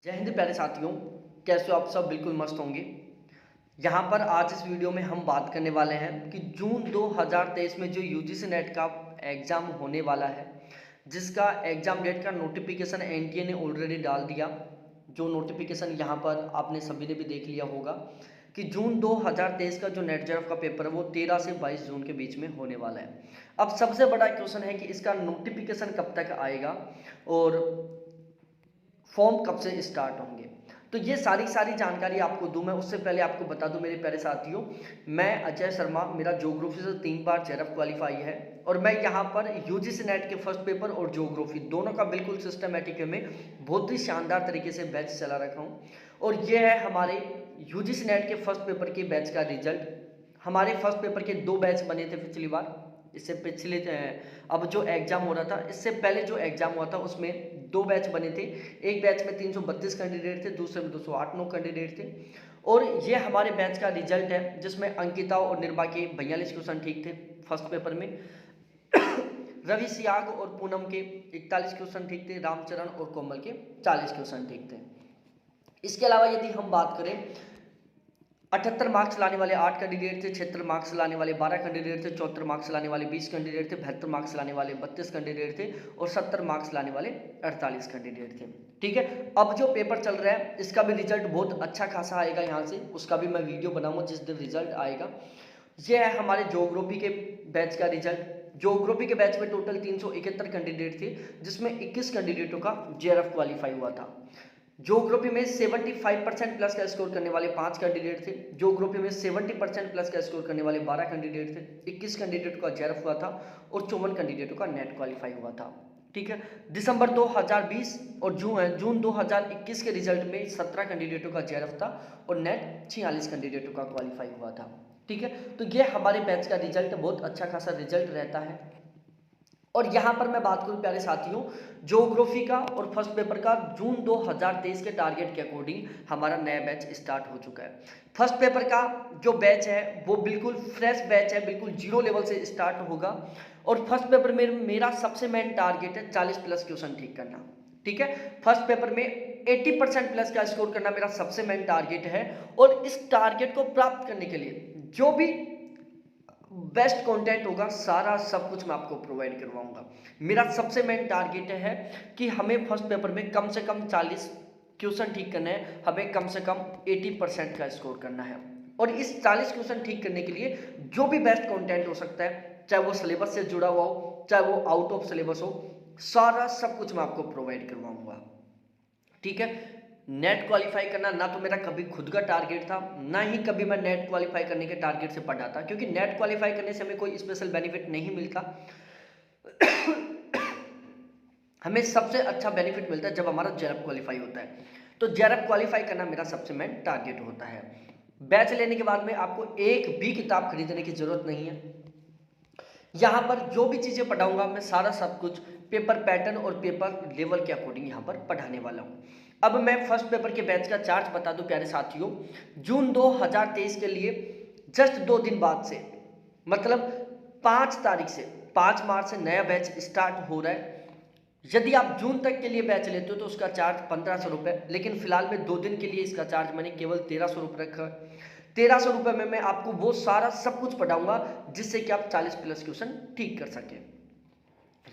जय हिंद प्यारे साथियों। कैसे हो आप सब? बिल्कुल मस्त होंगे। यहाँ पर आज इस वीडियो में हम बात करने वाले हैं कि जून 2023 में जो यूजीसी नेट का एग्ज़ाम होने वाला है, जिसका एग्ज़ाम डेट का नोटिफिकेशन एनटीए ने ऑलरेडी डाल दिया। जो नोटिफिकेशन यहाँ पर आपने सभी ने भी देख लिया होगा कि जून 2023 का जो नेट जेआरएफ का पेपर है वो 13 से 22 जून के बीच में होने वाला है। अब सबसे बड़ा क्वेश्चन है कि इसका नोटिफिकेशन कब तक आएगा और फॉर्म कब से स्टार्ट होंगे। तो ये सारी जानकारी आपको दूं मैं, उससे पहले आपको बता दूं मेरे प्यारे साथियों, मैं अजय शर्मा, मेरा ज्योग्राफी से 3 बार जेआरएफ क्वालिफाई है और मैं यहाँ पर यूजीसी नेट के फर्स्ट पेपर और ज्योग्राफी दोनों का बिल्कुल सिस्टमेटिक में बहुत ही शानदार तरीके से बैच चला रखा हूँ। और ये है हमारे यूजीसी नेट के फर्स्ट पेपर के बैच का रिजल्ट। हमारे फर्स्ट पेपर के 2 बैच बने थे पिछली बार। इससे पिछले अब जो एग्ज़ाम हो रहा था, इससे पहले जो एग्ज़ाम हुआ था उसमें 2 बैच बने थे। एक बैच में 332 कैंडिडेट थे, दूसरे में 208 कैंडिडेट थे। और ये हमारे बैच का रिजल्ट है, जिसमें अंकिता और निर्भा के 42 क्वेश्चन ठीक थे फर्स्ट पेपर में। रवि सियाग और पूनम के 41 क्वेश्चन ठीक थे, रामचरण और कोमल के 40 क्वेश्चन ठीक थे। इसके अलावा यदि हम बात करें, 78 मार्क्स लाने वाले 8 कैंडिडेट थे, 76 मार्क्स लाने वाले 12 कैंडिडेट थे, 74 मार्क्स लाने वाले 20 कैंडिडेट थे, 72 मार्क्स लाने वाले 32 कैंडिडेट थे और 70 मार्क्स लाने वाले 48 कैंडिडेट थे। ठीक है, अब जो पेपर चल रहा है इसका भी रिजल्ट बहुत अच्छा खासा आएगा यहाँ से, उसका भी मैं वीडियो बनाऊंगा जिस दिन रिजल्ट आएगा। ये है हमारे ज्योग्राफी के बैच का रिजल्ट। ज्योग्राफी के बैच में टोटल 371 कैंडिडेट थे, जिसमें 21 कैंडिडेटों का जेआरएफ क्वालिफाई हुआ था। ज्योग्राफी में 75% प्लस का स्कोर करने वाले 5 कैंडिडेट थे। ज्योग्राफी में 70% प्लस का स्कोर करने वाले 12 कैंडिडेट थे। 21 कैंडिडेट का जेआरएफ हुआ था और 54 कैंडिडेटों का नेट क्वालिफाई हुआ था। ठीक है, दिसंबर 2020 और जून 2021 के रिजल्ट में 17 कैंडिडेटों का जेआरएफ था और नेट 46 कैंडिडेटों का क्वालिफाई हुआ था। ठीक है, तो ये हमारे बैच का रिजल्ट, बहुत अच्छा खासा रिजल्ट रहता है। और यहाँ पर मैं बात करूँ प्यारे साथियों, ज्योग्राफी का और फर्स्ट पेपर का जून 2023 के टारगेट के अकॉर्डिंग हमारा नया बैच स्टार्ट हो चुका है। फर्स्ट पेपर का जो बैच है वो बिल्कुल फ्रेश बैच है, बिल्कुल जीरो लेवल से स्टार्ट होगा। और फर्स्ट पेपर में मेरा सबसे मेन टारगेट है 40 प्लस क्वेश्चन ठीक करना। ठीक है, फर्स्ट पेपर में 80% प्लस का स्कोर करना मेरा सबसे मेन टारगेट है। और इस टारगेट को प्राप्त करने के लिए जो भी बेस्ट कंटेंट होगा, सारा सब कुछ मैं आपको प्रोवाइड करवाऊंगा। मेरा सबसे मेन टारगेट है कि हमें फर्स्ट पेपर में कम से कम 40 क्वेश्चन ठीक करने हैं, हमें कम से कम 80% का स्कोर करना है। और इस 40 क्वेश्चन ठीक करने के लिए जो भी बेस्ट कंटेंट हो सकता है, चाहे वो सिलेबस से जुड़ा हुआ हो, चाहे वो आउट ऑफ सिलेबस हो, सारा सब कुछ मैं आपको प्रोवाइड करवाऊंगा। ठीक है, नेट क्वालिफाई करना ना तो मेरा कभी खुद का टारगेट था, ना ही कभी मैं नेट क्वालिफाई करने के टारगेट से पढ़ा था, क्योंकि नेट क्वालिफाई करने से हमें कोई स्पेशल बेनिफिट नहीं मिलता। हमें सबसे अच्छा बेनिफिट मिलता है जब हमारा जेआरएफ क्वालिफाई होता है। तो जेआरएफ क्वालिफाई करना मेरा सबसे मेन टारगेट होता है। बैच लेने के बाद में आपको एक भी किताब खरीदने की जरूरत नहीं है। यहाँ पर जो भी चीज़ें पढ़ाऊंगा मैं सारा सब कुछ पेपर पैटर्न और पेपर लेवल के अकॉर्डिंग यहाँ पर पढ़ाने वाला हूँ। अब मैं फर्स्ट पेपर के बैच का चार्ज बता दूं प्यारे साथियों। जून 2023 के लिए जस्ट 2 दिन बाद से, मतलब 5 तारीख से, 5 मार्च से नया बैच स्टार्ट हो रहा है। यदि आप जून तक के लिए बैच लेते हो तो उसका चार्ज 1500 रुपये, लेकिन फिलहाल में 2 दिन के लिए इसका चार्ज मैंने केवल 1300 रुपये रखा है। 1300 रुपये में मैं आपको वो सारा सब कुछ पढ़ाऊंगा जिससे कि आप 40 प्लस क्वेश्चन ठीक कर सकें।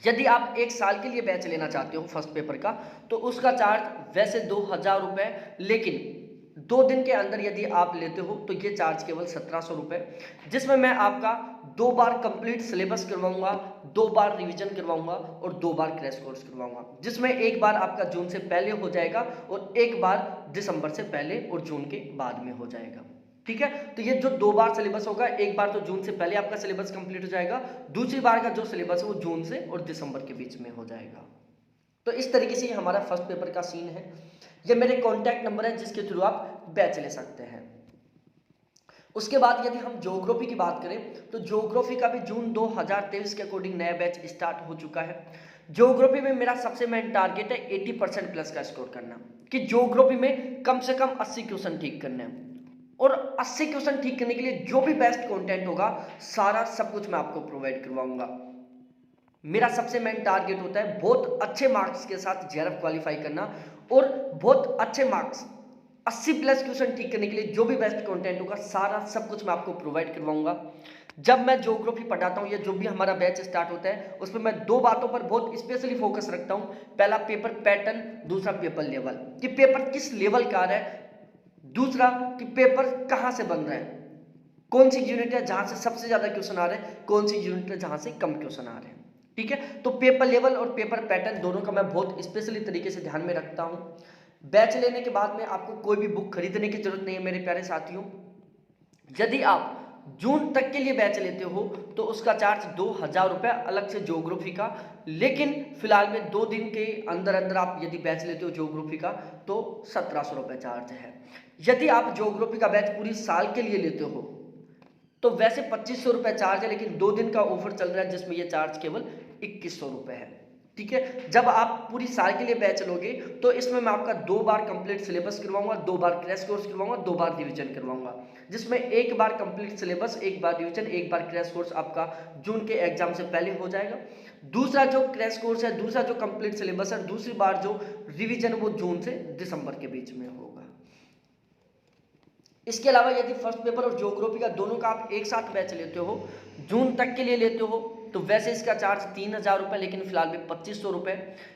यदि आप 1 साल के लिए बैच लेना चाहते हो फर्स्ट पेपर का, तो उसका चार्ज वैसे 2000 रुपये, लेकिन 2 दिन के अंदर यदि आप लेते हो तो ये चार्ज केवल 1700 रुपये, जिसमें मैं आपका 2 बार कंप्लीट सिलेबस करवाऊंगा, 2 बार रिवीजन करवाऊंगा और 2 बार क्रैश कोर्स करवाऊंगा, जिसमें एक बार आपका जून से पहले हो जाएगा और एक बार दिसंबर से पहले और जून के बाद में हो जाएगा। ठीक है, तो ये जो 2 बार सिलेबस होगा, एक बार तो जून से पहले आपका सिलेबस कंप्लीट हो जाएगा, दूसरी बार का जो सिलेबस है वो जून से और दिसंबर के बीच में हो जाएगा। तो इस तरीके से हमारा फर्स्ट पेपर का सीन है। ये मेरे कॉन्टैक्ट नंबर है जिसके थ्रू आप बैच ले सकते हैं। उसके बाद यदि हम ज्योग्राफी की बात करें तो ज्योग्राफी का भी जून 2023 के अकॉर्डिंग नया बैच स्टार्ट हो चुका है। ज्योग्राफी में मेरा सबसे मेन टारगेट है 80% प्लस का स्कोर करना, कि ज्योग्राफी में कम से कम 80 क्वेश्चन ठीक करने हैं। और 80 क्वेश्चन ठीक करने के लिए जो भी बेस्ट कंटेंट होगा, सारा सब कुछ मैं आपको प्रोवाइड करवाऊंगा। मेरा सबसे मेन टारगेट होता है बहुत अच्छे मार्क्स के साथ जेआरएफ क्वालिफाई करना और बहुत अच्छे मार्क्स 80 प्लस क्वेश्चन ठीक करने के लिए जो भी बेस्ट कंटेंट होगा सारा सब कुछ मैं आपको प्रोवाइड करवाऊंगा। जब मैं ज्योग्राफी पढ़ाता हूं या जो भी हमारा बैच स्टार्ट होता है उसमें मैं दो बातों पर बहुत स्पेशली फोकस रखता हूं। पहला पेपर पैटर्न, दूसरा पेपर लेवल, कि पेपर किस लेवल का आ रहा है, दूसरा कि पेपर कहां से बन रहा है, कौन सी यूनिट है जहां से सबसे ज्यादा क्वेश्चन आ रहे हैं, कौन सी यूनिट है जहां से कम क्वेश्चन आ रहे हैं। ठीक है, तो पेपर लेवल और पेपर पैटर्न दोनों का मैं बहुत स्पेशली तरीके से ध्यान में रखता हूं। बैच लेने के बाद में आपको कोई भी बुक खरीदने की जरूरत नहीं है मेरे प्यारे साथियों। यदि आप जून तक के लिए बैच लेते हो तो उसका चार्ज 2000 रुपये अलग से ज्योग्राफी का, लेकिन फिलहाल में 2 दिन के अंदर अंदर आप यदि बैच लेते हो ज्योग्राफी का तो 1700 रुपये चार्ज है। यदि आप ज्योग्राफी का बैच पूरी साल के लिए लेते हो तो वैसे 2500 रुपये चार्ज है, लेकिन 2 दिन का ऑफर चल रहा है जिसमें यह चार्ज केवल 2100 रुपये है। ठीक है, जब आप पूरी साल के लिए बैच लोगे तो इसमें मैं आपका 2 बार कंप्लीट सिलेबस करवाऊंगा, 2 बार क्रैश कोर्स करवाऊंगा, 2 बार रिवीजन करवाऊंगा, जिसमें 1 बार कंप्लीट सिलेबस, 1 बार रिवीजन, 1 बार क्रैश कोर्स आपका जून के एग्जाम से पहले हो जाएगा। दूसरा जो क्रैश कोर्स है, दूसरा जो कंप्लीट सिलेबस है, दूसरी बार जो रिवीजन वो जून से दिसंबर के बीच में होगा। इसके अलावा यदि फर्स्ट पेपर और ज्योग्राफी का दोनों का आप एक साथ बैच लेते हो, जून तक के लिए लेते हो तो वैसे इसका चार्ज 3000 रुपये, लेकिन फिलहाल में 2500 रुपये।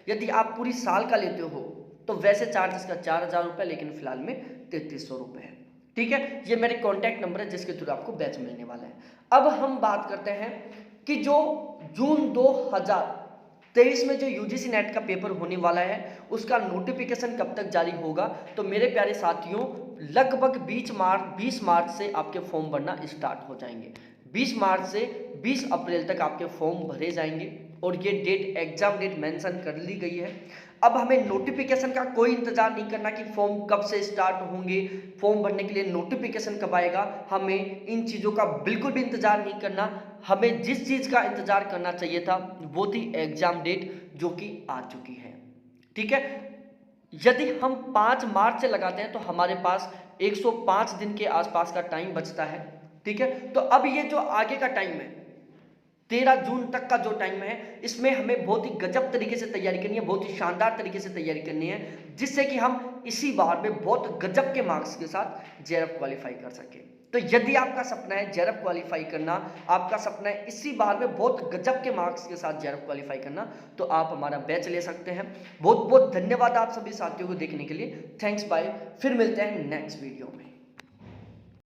यदि आप पूरी साल का लेते हो तो वैसे चार्ज इसका 4000 रुपये, लेकिन फिलहाल में 3300 रुपये है। ठीक है, ये मेरे कॉन्टैक्ट नंबर है जिसके थ्रू आपको बैच मिलने वाला है। अब हम बात करते हैं कि जो जून 2023 में जो यूजीसी नेट का पेपर होने वाला है उसका नोटिफिकेशन कब तक जारी होगा, तो मेरे प्यारे साथियों लगभग 20 मार्च से आपके फॉर्म भरना स्टार्ट हो जाएंगे। 20 मार्च से 20 अप्रैल तक आपके फॉर्म भरे जाएंगे और ये डेट एग्जाम डेट मेंशन कर ली गई है। अब हमें नोटिफिकेशन का कोई इंतजार नहीं करना कि फॉर्म कब से स्टार्ट होंगे, फॉर्म भरने के लिए नोटिफिकेशन कब आएगा, हमें इन चीज़ों का बिल्कुल भी इंतजार नहीं करना। हमें जिस चीज़ का इंतजार करना चाहिए था वो थी एग्जाम डेट, जो कि आ चुकी है। ठीक है, यदि हम 5 मार्च से लगाते हैं तो हमारे पास 105 दिन के आसपास का टाइम बचता है। ठीक है, तो अब ये जो आगे का टाइम है 13 जून तक का जो टाइम है इसमें हमें बहुत ही गजब तरीके से तैयारी करनी है, बहुत ही शानदार तरीके से तैयारी करनी है, जिससे कि हम इसी बार में बहुत गजब के मार्क्स के साथ जेआरएफ क्वालिफाई कर सके। तो यदि आपका सपना है जेआरएफ क्वालिफाई करना, आपका सपना है इसी बार में बहुत गजब के मार्क्स के साथ जेआरएफ क्वालिफाई करना, तो आप हमारा बैच ले सकते हैं। बहुत बहुत धन्यवाद आप सभी साथियों को देखने के लिए। थैंक्स, बाय, फिर मिलते हैं नेक्स्ट वीडियो में।